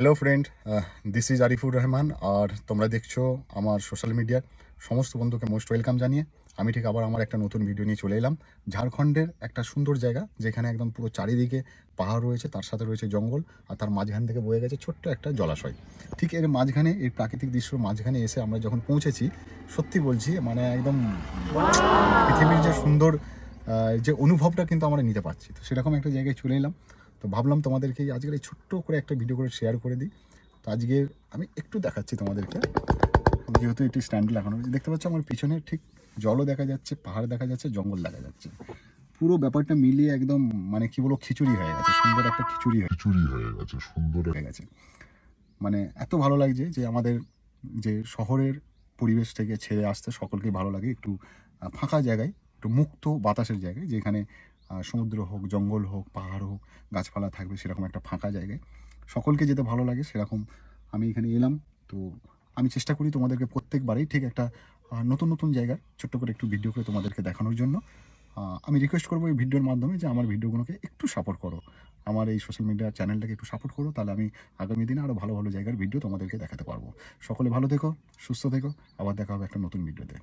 Hello friend, this is Arifur Rahman. আর তোমরা দেখছো আমার সোশ্যাল মিডিয়ার সমস্ত বন্ধুকে মোস্ট ওয়েলকাম জানিয়ে আমি ঠিক আবার আমার একটা নতুন ভিডিও নিয়ে চলে এলাম। ঝাড়খণ্ডের একটা সুন্দর জায়গা, যেখানে একদম পুরো চারিদিকে পাহাড় রয়েছে, তার সাথে রয়েছে জঙ্গল, আর তার মাঝখান থেকে বয়ে গেছে ছোট্ট একটা জলাশয়। ঠিক এর মাঝখানে, এই প্রাকৃতিক দৃশ্যর মাঝখানে এসে আমরা যখন পৌঁছেছি, সত্যি বলছি মানে একদম পৃথিবীর যে সুন্দর যে অনুভবটা কিন্তু আমরা নিতে পারছি, তো সেরকম একটা জায়গায় চলে এলাম। তো ভাবলাম তোমাদেরকে আজকের এই ছোট্ট করে একটা ভিডিও করে শেয়ার করে দিই। তো আজকে আমি একটু দেখাচ্ছি তোমাদেরকে, যেহেতু একটি স্ট্যান্ড লাগানো হয়েছে, দেখতে পাচ্ছ আমার পিছনে ঠিক জলও দেখা যাচ্ছে, পাহাড় দেখা যাচ্ছে, জঙ্গল দেখা যাচ্ছে। পুরো ব্যাপারটা মিলিয়ে একদম মানে কি বলবো, খিচুড়ি হয়ে গেছে, সুন্দর একটা সুন্দর হয়ে গেছে। মানে এত ভালো লাগছে যে আমাদের যে শহরের পরিবেশ থেকে ছেড়ে আসতে সকলকেই ভালো লাগে একটু ফাঁকা জায়গায়, একটু মুক্ত বাতাসের জায়গায়, যেখানে সমুদ্র হোক, জঙ্গল হোক, পাহাড় হোক, গাছপালা থাকবে, সেরকম একটা ফাঁকা জায়গায় সকলকে যেতে ভালো লাগে। সেরকম আমি এখানে এলাম। তো আমি চেষ্টা করি তোমাদেরকে প্রত্যেকবারেই ঠিক একটা নতুন নতুন জায়গার ছোট্ট করে একটু ভিডিও করে তোমাদেরকে দেখানোর জন্য। আমি রিকোয়েস্ট করবো এই ভিডিওর মাধ্যমে যে আমার ভিডিওগুলোকে একটু সাপোর্ট করো, আমার এই সোশ্যাল মিডিয়া চ্যানেলটাকে একটু সাপোর্ট করো, তাহলে আমি আগামী দিনে আরও ভালো ভালো জায়গার ভিডিও তোমাদেরকে দেখাতে পারবো। সকলে ভালো থেকো, সুস্থ থেকো, আবার দেখা হবে একটা নতুন ভিডিওতে।